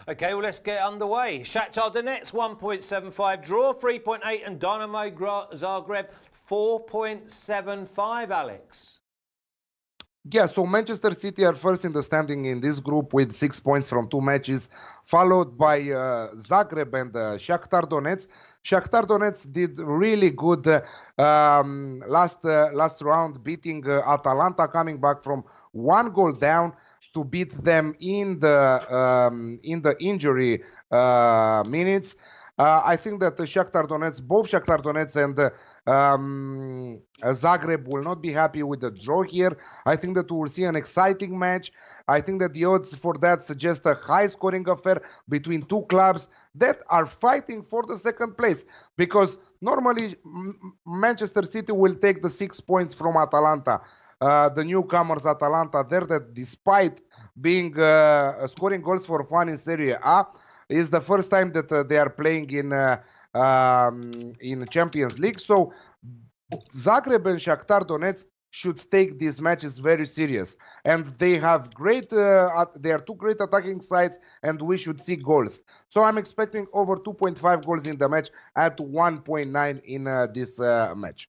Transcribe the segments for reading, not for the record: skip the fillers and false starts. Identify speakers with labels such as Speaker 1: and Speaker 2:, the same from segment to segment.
Speaker 1: Okay, well, let's get underway. Shakhtar Donetsk, 1.75 draw, 3.8, and Dynamo Zagreb, 4.75, Alex.
Speaker 2: Yeah, so Manchester City are first in the standing in this group with 6 points from 2 matches, followed by Zagreb and Shakhtar Donetsk. Shakhtar Donetsk did really good last round, beating Atalanta, coming back from 1 goal down to beat them in the injury minutes. I think that Shakhtar Donetsk, both Shakhtar Donetsk and Zagreb will not be happy with the draw here. I think that we will see an exciting match. I think that the odds for that suggest a high-scoring affair between 2 clubs that are fighting for the second place. Because normally Manchester City will take the 6 points from Atalanta. The newcomers Atalanta there, that despite being scoring goals for fun in Serie A, is the first time that they are playing in Champions League. So Zagreb and Shakhtar Donetsk should take these matches very serious, and they have great. They are 2 great attacking sides, and we should see goals. So I'm expecting over 2.5 goals in the match at 1.9 in this match.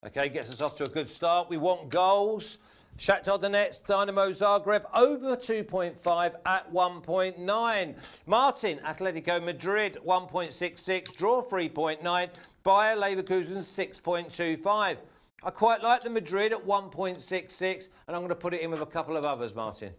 Speaker 1: Okay, gets us off to a good start. We want goals. Shakhtar Donetsk, Dynamo Zagreb, over 2.5 at 1.9. Martin, Atletico Madrid, 1.66, draw 3.9. Bayer Leverkusen, 6.25. I quite like the Madrid at 1.66, and I'm going to put it in with a couple of others, Martin.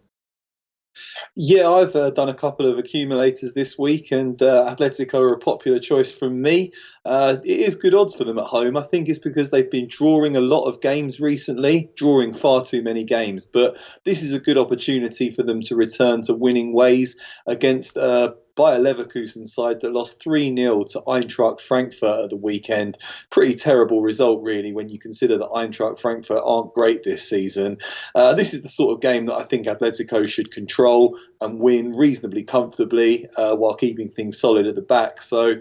Speaker 3: Yeah, I've done a couple of accumulators this week, and Atletico are a popular choice from me. It is good odds for them at home. I think it's because they've been drawing a lot of games recently, drawing far too many games. But this is a good opportunity for them to return to winning ways against Bayer Leverkusen side that lost 3-0 to Eintracht Frankfurt at the weekend. Pretty terrible result, really, when you consider that Eintracht Frankfurt aren't great this season. This is the sort of game that I think Atletico should control and win reasonably comfortably while keeping things solid at the back. So,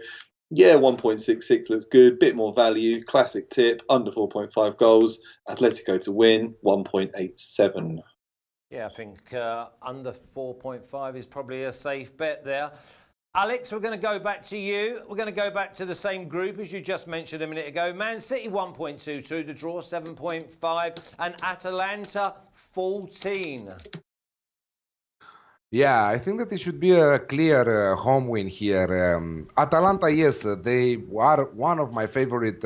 Speaker 3: yeah, 1.66 looks good. Bit more value. Classic tip, under 4.5 goals. Atletico to win, 1.87.
Speaker 1: Yeah, I think under 4.5 is probably a safe bet there. Alex, we're going to go back to you. We're going to go back to the same group as you just mentioned a minute ago. Man City 1.22, the draw 7.5, and Atalanta 14.
Speaker 2: Yeah, I think that it should be a clear home win here. Atalanta, yes, they are one of my favorite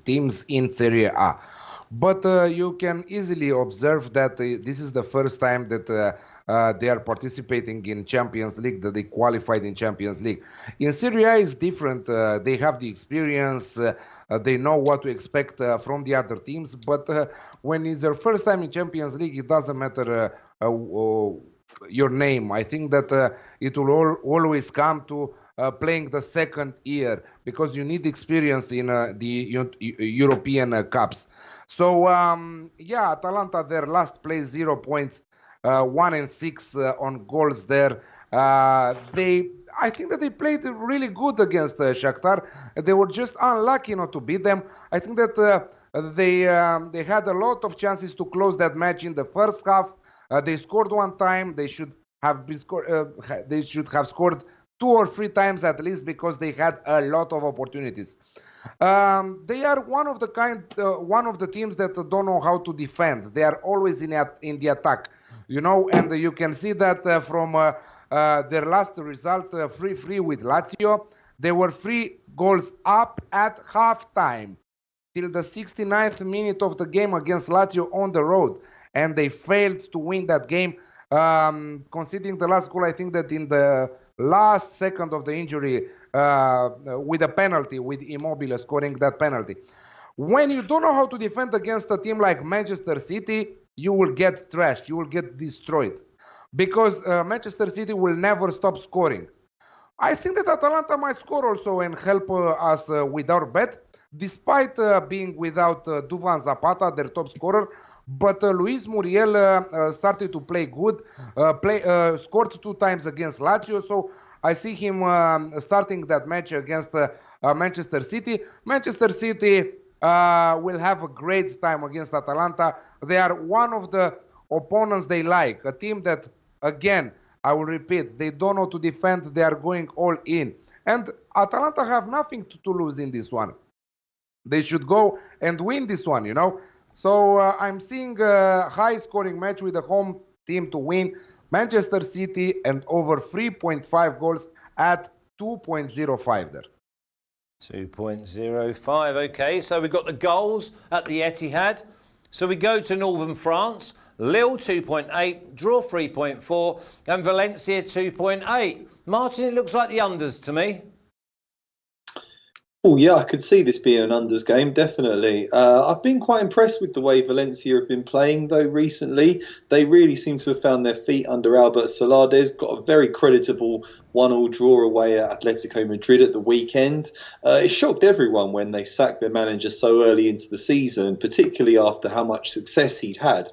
Speaker 2: teams in Serie A. But you can easily observe that this is the first time that they are participating in Champions League, that they qualified in Champions League. In Serie A is different. They have the experience. They know what to expect from the other teams. But when it's their first time in Champions League, it doesn't matter your name. I think that it will always come to playing the second year, because you need experience in the European Cups. So, yeah, Atalanta, their last place, 0 points, 1-6 on goals there. I think that they played really good against Shakhtar. They were just unlucky not to beat them. I think that they had a lot of chances to close that match in the first half. They scored 1 time. They should have scored 2 or 3 times at least, because they had a lot of opportunities. They are one of the teams that don't know how to defend. They are always in the attack, you know, and you can see that from their last result, 3-3 with Lazio. They were 3 goals up at halftime till the 69th minute of the game against Lazio on the road, and they failed to win that game. Conceding the last goal, I think that in the last second of the injury, with a penalty, with Immobile scoring that penalty. When you don't know how to defend against a team like Manchester City, you will get trashed, you will get destroyed, because Manchester City will never stop scoring. I think that Atalanta might score also and help us with our bet, despite being without Duvan Zapata, their top scorer. But Luis Muriel started to play good, scored 2 times against Lazio. So I see him starting that match against Manchester City. Manchester City will have a great time against Atalanta. They are one of the opponents they like, a team that, again, I will repeat, they don't know to defend. They are going all in. And Atalanta have nothing to lose in this one. They should go and win this one, you know. So I'm seeing a high-scoring match with the home team to win. Manchester City and over 3.5 goals at 2.05 there.
Speaker 1: 2.05, okay. So we've got the goals at the Etihad. So we go to northern France. Lille 2.8, draw 3.4, and Valencia 2.8. Martin, it looks like the unders to me.
Speaker 3: Oh yeah, I could see this being an unders game, definitely. I've been quite impressed with the way Valencia have been playing, though, recently. They really seem to have found their feet under Albert Salades, got a very creditable 1-1 draw away at Atletico Madrid at the weekend. It shocked everyone when they sacked their manager so early into the season, particularly after how much success he'd had.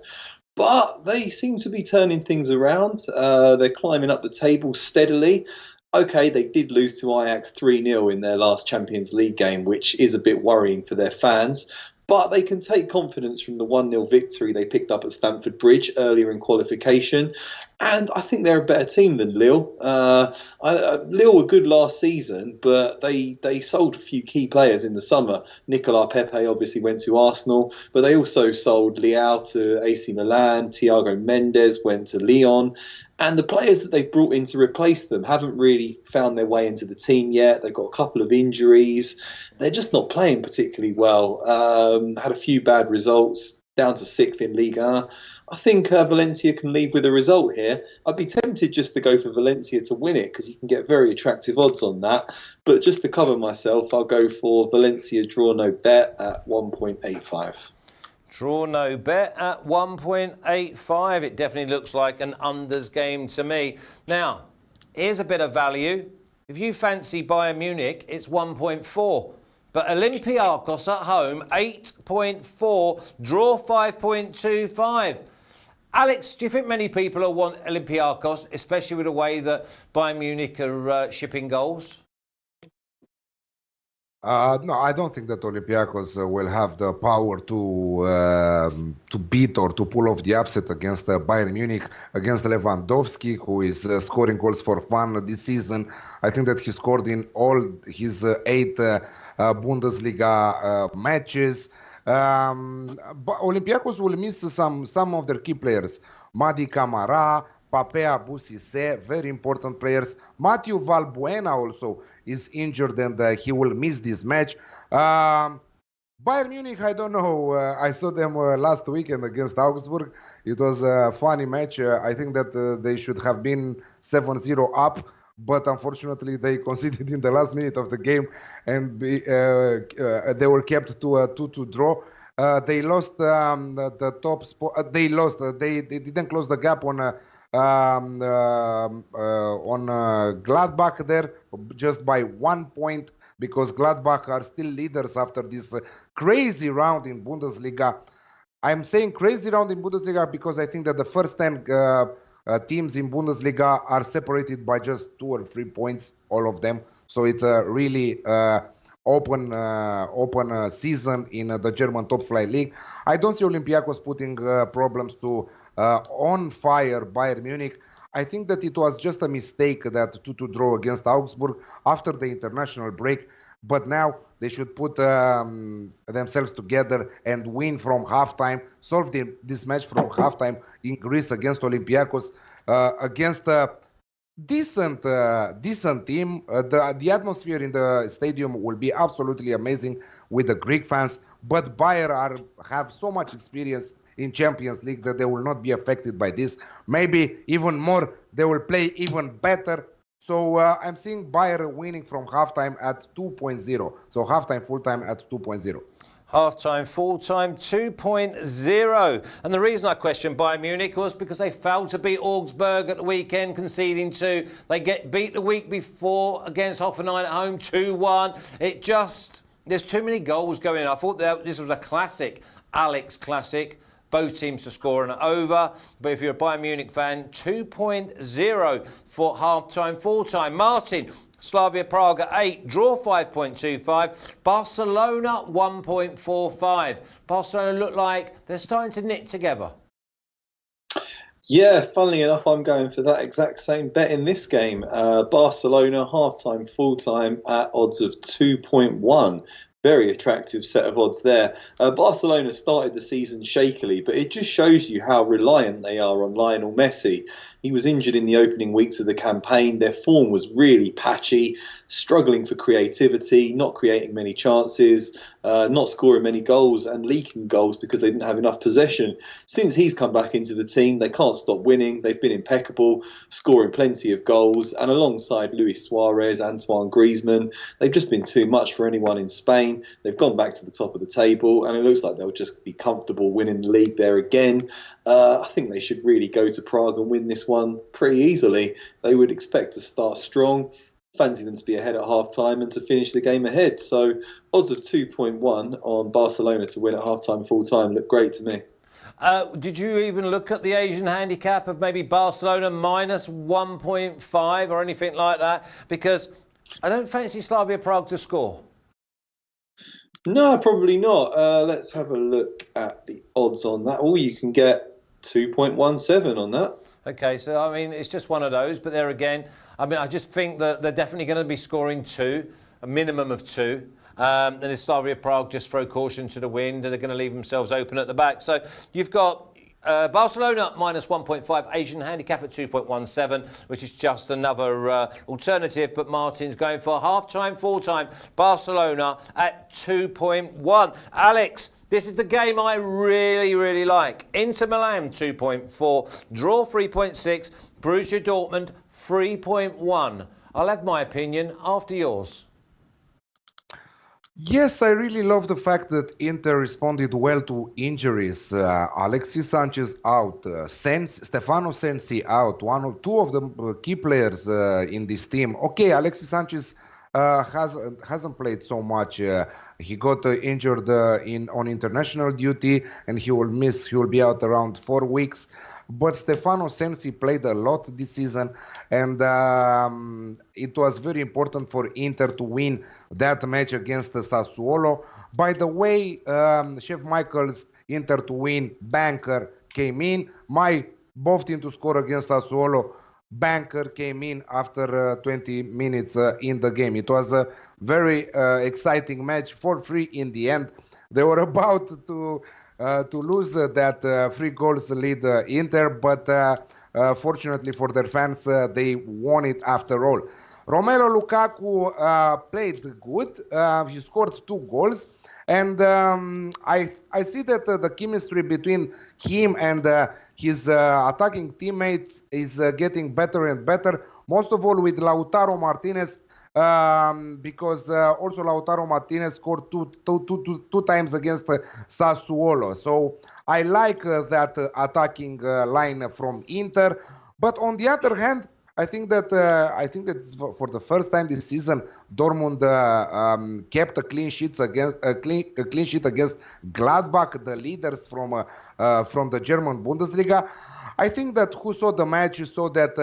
Speaker 3: But they seem to be turning things around. They're climbing up the table steadily. Okay, they did lose to Ajax 3-0 in their last Champions League game, which is a bit worrying for their fans. But they can take confidence from the 1-0 victory they picked up at Stamford Bridge earlier in qualification. And I think they're a better team than Lille. Lille were good last season, but they sold a few key players in the summer. Nicolas Pepe obviously went to Arsenal, but they also sold Leao to AC Milan. Thiago Mendes went to Lyon. And the players that they've brought in to replace them haven't really found their way into the team yet. They've got a couple of injuries. They're just not playing particularly well. Had a few bad results, down to 6th in Ligue 1. I think Valencia can leave with a result here. I'd be tempted just to go for Valencia to win it because you can get very attractive odds on that. But just to cover myself, I'll go for Valencia draw no bet at 1.85.
Speaker 1: Draw no bet at 1.85. It definitely looks like an unders game to me. Now, here's a bit of value. If you fancy Bayern Munich, it's 1.4. But Olympiakos at home, 8.4. Draw 5.25. Alex, do you think many people will want Olympiakos, especially with the way that Bayern Munich are shipping goals?
Speaker 2: No, I don't think that Olympiakos will have the power to beat or to pull off the upset against Bayern Munich, against Lewandowski, who is scoring goals for fun this season. I think that he scored in all his 8 Bundesliga matches. But Olympiakos will miss some of their key players. Madi Camara, Papea Busise, very important players. Mathieu Valbuena also is injured and he will miss this match. Bayern Munich, I don't know. I saw them last weekend against Augsburg. It was a funny match. I think that they should have been 7-0 up, but unfortunately they conceded in the last minute of the game and they were kept to a 2-2 draw. They lost the top spot. They lost. They didn't close the gap on Gladbach there just by 1 point because Gladbach are still leaders after this crazy round in Bundesliga. I'm saying crazy round in Bundesliga because I think that the first 10 teams in Bundesliga are separated by just 2 or 3 points, all of them. So it's a really open season in the German top flight league. I don't see Olympiakos putting problems to on fire Bayern Munich. I think that it was just a mistake that 2-2 draw against Augsburg after the international break. But now they should put themselves together and win from halftime, solve this match from halftime in Greece against Olympiakos, against decent team. The atmosphere in the stadium will be absolutely amazing with the Greek fans, but Bayern have so much experience in Champions League that they will not be affected by this. Maybe even more, they will play even better. So I'm seeing Bayern winning from halftime at 2.0. So halftime, full-time at 2.0.
Speaker 1: Half-time, full-time, 2.0. And the reason I questioned Bayern Munich was because they failed to beat Augsburg at the weekend, conceding 2. They get beat the week before against Hoffenheim at home, 2-1. There's too many goals going in. I thought that this was a classic, Alex classic. Both teams to score an over. But if you're a Bayern Munich fan, 2.0 for half-time, full-time. Martin, Slavia Prague at 8, draw 5.25. Barcelona 1.45. Barcelona look like they're starting to knit together.
Speaker 3: Yeah, funnily enough, I'm going for that exact same bet in this game. Barcelona half-time, full-time at odds of 2.1. Very attractive set of odds there. Barcelona started the season shakily, but it just shows you how reliant they are on Lionel Messi. He was injured in the opening weeks of the campaign. Their form was really patchy, struggling for creativity, not creating many chances, not scoring many goals and leaking goals because they didn't have enough possession. Since he's come back into the team, they can't stop winning. They've been impeccable, scoring plenty of goals. And alongside Luis Suarez, Antoine Griezmann, they've just been too much for anyone in Spain. They've gone back to the top of the table, and it looks like they'll just be comfortable winning the league there again. I think they should really go to Prague and win this one pretty easily. They would expect to start strong, fancy them to be ahead at half-time and to finish the game ahead. So odds of 2.1 on Barcelona to win at half-time, full-time look great to me.
Speaker 1: Did you even look at the Asian handicap of maybe Barcelona minus 1.5 or anything like that? Because I don't fancy Slavia Prague to score.
Speaker 3: No, probably not. Let's have a look at the odds on that. Oh, you can get 2.17 on that.
Speaker 1: Okay, so I mean, it's just one of those. But there again, I mean, I just think that they're definitely going to be scoring two, a minimum of two. Then if Slavia Prague just throw caution to the wind, and they're going to leave themselves open at the back. So you've got Barcelona minus 1.5, Asian handicap at 2.17, which is just another alternative. But Martin's going for half-time, full-time. Barcelona at 2.1. Alex, this is the game I really, really like. Inter Milan 2.4, draw 3.6, Borussia Dortmund 3.1. I'll have my opinion after yours.
Speaker 2: Yes, I really love the fact that Inter responded well to injuries. Alexis Sanchez out, Stefano Sensi out, two of the key players in this team. Okay, Alexis Sanchez hasn't played so much. He got injured on international duty, and he will be out around 4 weeks. But Stefano Sensi played a lot this season, and it was very important for Inter to win that match against Sassuolo. By the way, Chef Michael's Inter to win banker came in. My both team to score against Sassuolo banker came in after 20 minutes in the game. It was a very exciting match, 4-3 in the end. They were about to lose that 3 goals lead Inter, but fortunately for their fans, they won it after all. Romelu Lukaku played good. He scored 2 goals. And I see that the chemistry between him and his attacking teammates is getting better and better, most of all with Lautaro Martinez, because also Lautaro Martinez scored two times against Sassuolo. So I like that attacking line from Inter. But on the other hand, I think that for the first time this season, Dortmund kept a clean sheet against Gladbach, the leaders from the German Bundesliga. I think that who saw the match saw that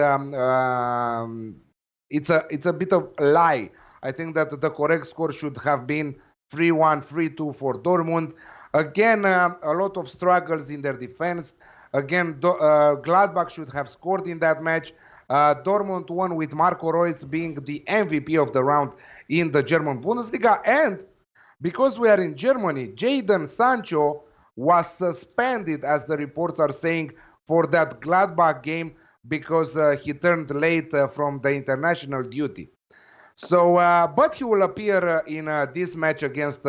Speaker 2: it's a bit of a lie. I think that the correct score should have been 3-1, 3-2 for Dortmund. Again, a lot of struggles in their defense. Again, Gladbach should have scored in that match. Dortmund won with Marco Reus being the MVP of the round in the German Bundesliga. And because we are in Germany, Jadon Sancho was suspended, as the reports are saying, for that Gladbach game because he turned late from the international duty. So, but he will appear in this match against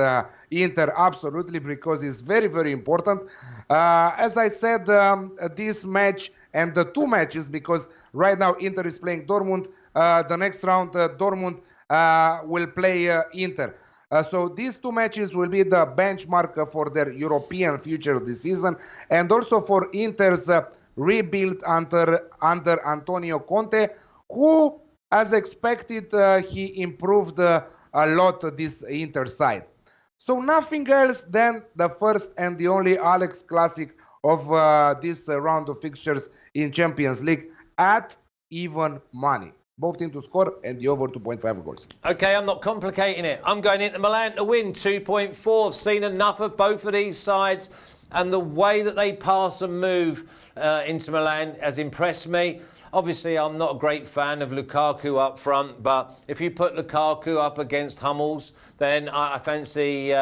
Speaker 2: Inter, absolutely, because it's very, very important. As I said, this match and the 2 matches, because right now Inter is playing Dortmund. The next round, Dortmund will play Inter. So these 2 matches will be the benchmark for their European future this season, and also for Inter's rebuild under Antonio Conte, who, as expected, he improved a lot this Inter side. So nothing else than the first and the only Alex Classic of this round of fixtures in Champions League at even money. Both teams to score and the over 2.5 goals.
Speaker 1: Okay, I'm not complicating it. I'm going into Milan to win 2.4. I've seen enough of both of these sides. and the way that they pass and move Inter Milan has impressed me. Obviously, I'm not a great fan of Lukaku up front, but if you put Lukaku up against Hummels, then I fancy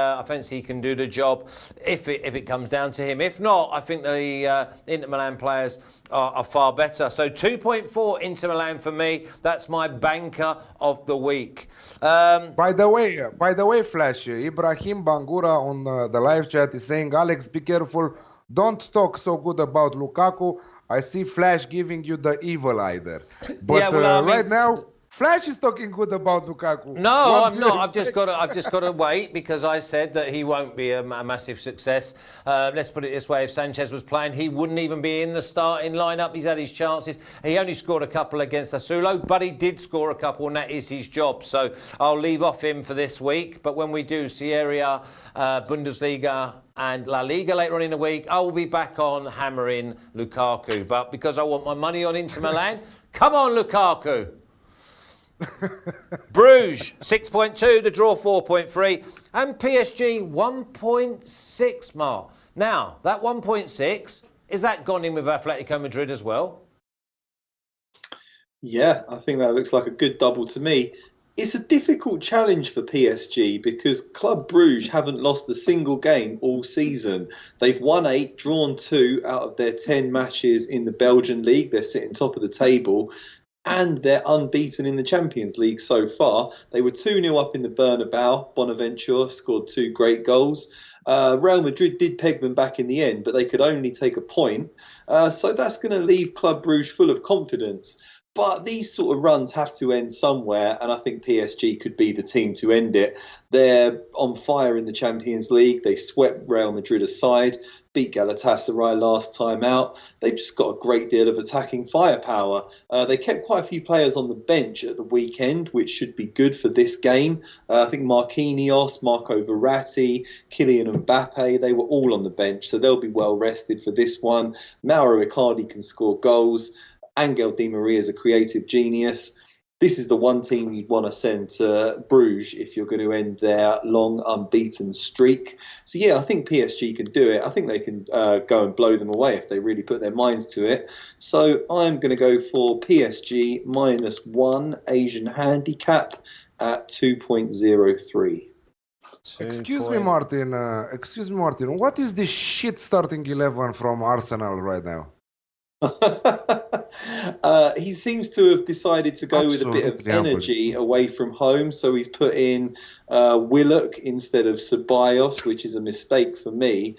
Speaker 1: he can do the job if it comes down to him. If not, I think the Inter Milan players are far better. So 2.4 Inter Milan for me. That's my banker of the week.
Speaker 2: By the way, Flash, Ibrahim Bangura on the live chat is saying, Alex, be careful. Don't talk so good about Lukaku. I see Flash giving you the evil eye there. But
Speaker 1: yeah, well,
Speaker 2: right now, Flash is talking good about Lukaku.
Speaker 1: No, I'm not. I've just got to wait because I said that he won't be a massive success. Let's put it this way: if Sanchez was playing, he wouldn't even be in the starting lineup. He's had his chances. He only scored a couple against Sassuolo, but he did score a couple, and that is his job. So I'll leave off him for this week. But when we do Serie A, Bundesliga and La Liga later on in the week, I will be back on hammering Lukaku. But because I want my money on Inter Milan, come on, Lukaku. Bruges 6.2, the draw 4.3, and PSG 1.6, Mark. Now, that 1.6, is that gone in with Atletico Madrid as well?
Speaker 3: Yeah, I think that looks like a good double to me. It's a difficult challenge for PSG because Club Bruges haven't lost a single game all season. They've won 8, drawn 2 out of their 10 matches in the Belgian league. They're sitting top of the table. And they're unbeaten in the Champions League so far. They were 2-0 up in the Bernabeu. Bonaventure scored 2 great goals. Real Madrid did peg them back in the end, but they could only take a point. So that's going to leave Club Bruges full of confidence. But these sort of runs have to end somewhere, and I think PSG could be the team to end it. They're on fire in the Champions League. They swept Real Madrid aside, beat Galatasaray last time out. They've just got a great deal of attacking firepower. They kept quite a few players on the bench at the weekend, which should be good for this game. I think Marquinhos, Marco Verratti, Kylian Mbappe, they were all on the bench, so they'll be well rested for this one. Mauro Icardi can score goals. Angel Di Maria is a creative genius. This is the one team you'd want to send to Bruges if you're going to end their long unbeaten streak. So yeah, I think PSG can do it. I think they can go and blow them away if they really put their minds to it. So I'm going to go for PSG -1 Asian handicap at 2.03.
Speaker 2: Excuse me, Martin. What is this shit starting 11 from Arsenal right now?
Speaker 3: He seems to have decided to go with a bit of energy away from home, so he's put in Willock instead of Ceballos, which is a mistake for me.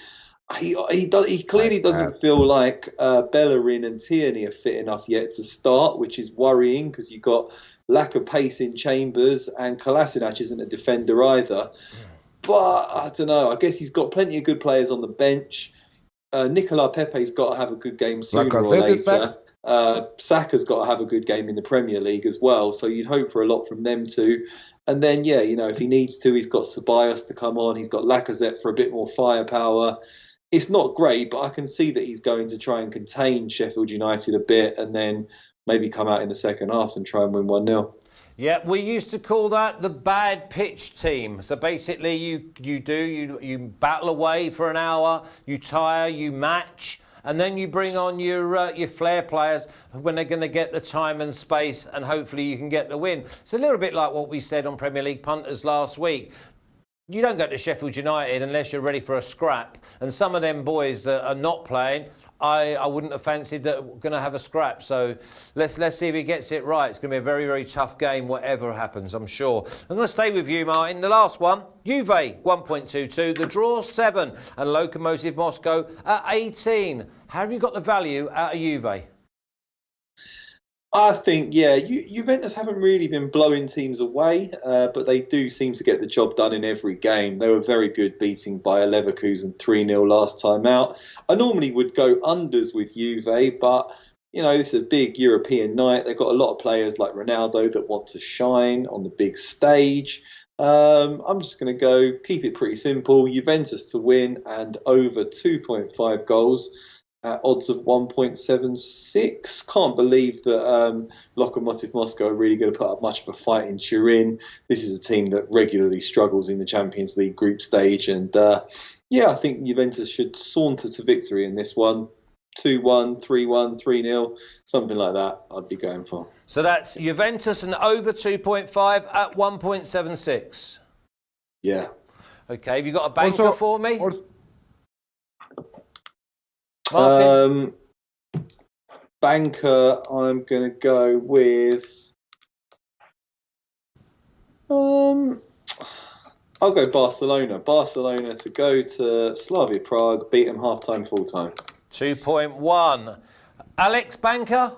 Speaker 3: He clearly doesn't feel like Bellerin and Tierney are fit enough yet to start, which is worrying because you've got lack of pace in Chambers, and Kolasinac isn't a defender either. But I don't know. I guess he's got plenty of good players on the bench. Nicolas Pepe's got to have a good game sooner or later. Saka's got to have a good game in the Premier League as well. So you'd hope for a lot from them too. And then, yeah, you know, if he needs to, he's got Ceballos to come on. He's got Lacazette for a bit more firepower. It's not great, but I can see that he's going to try and contain Sheffield United a bit and then maybe come out in the second half and try and win 1-0.
Speaker 1: Yeah, we used to call that the bad pitch team. So basically you battle away for an hour, you tire, you match, and then you bring on your flair players when they're going to get the time and space, and hopefully you can get the win. It's a little bit like what we said on Premier League punters last week. You don't go to Sheffield United unless you're ready for a scrap. And some of them boys that are not playing, I wouldn't have fancied that we're going to have a scrap. So let's see if he gets it right. It's going to be a very, very tough game, whatever happens, I'm sure. I'm going to stay with you, Martin. The last one, Juve 1.22, the draw 7, and Lokomotiv Moscow at 18. How have you got the value out of Juve?
Speaker 3: I think, yeah, Juventus haven't really been blowing teams away, but they do seem to get the job done in every game. They were very good beating Bayer Leverkusen 3-0 last time out. I normally would go unders with Juve, but, you know, this is a big European night. They've got a lot of players like Ronaldo that want to shine on the big stage. I'm just going to go, keep it pretty simple, Juventus to win and over 2.5 goals. At odds of 1.76. Can't believe that Lokomotiv Moscow are really going to put up much of a fight in Turin. This is a team that regularly struggles in the Champions League group stage, and Yeah, I think Juventus should saunter to victory in this one. 2-1, 3-1, 3-0, something like that I'd be going for.
Speaker 1: So that's Juventus and over 2.5 at 1.76.
Speaker 3: Yeah.
Speaker 1: Okay, have you got a banker for me? Martin?
Speaker 3: Banker, I'm going to go with... I'll go Barcelona. Barcelona to go to Slavia Prague, beat them half-time, full-time.
Speaker 1: 2.1. Alex, banker?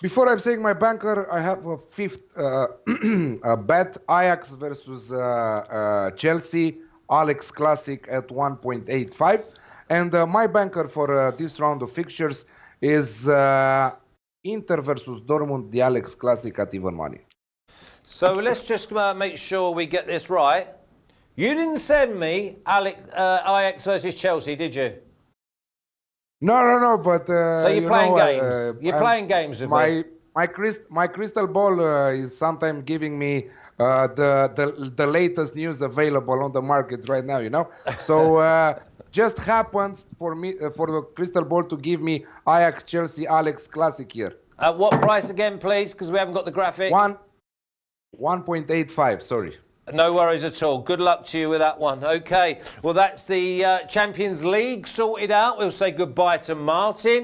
Speaker 2: Before I'm saying my banker, I have a fifth bet: Ajax versus Chelsea. Alex Classic at 1.85. And my banker for this round of fixtures is Inter versus Dortmund, the Alex Classic at even money.
Speaker 1: So let's just make sure we get this right. You didn't send me Ajax versus Chelsea, did you?
Speaker 2: No, but...
Speaker 1: so you're playing games. You're playing games with me.
Speaker 2: My crystal ball is sometimes giving me the latest news available on the market right now, you know? So just happens for me for the crystal ball to give me Ajax Chelsea Alex Classic here.
Speaker 1: At what price again, please? Because we haven't got the graphic.
Speaker 2: 1.85, sorry.
Speaker 1: No worries at all. Good luck to you with that one. Okay, well, that's the Champions League sorted out. We'll say goodbye to Martin.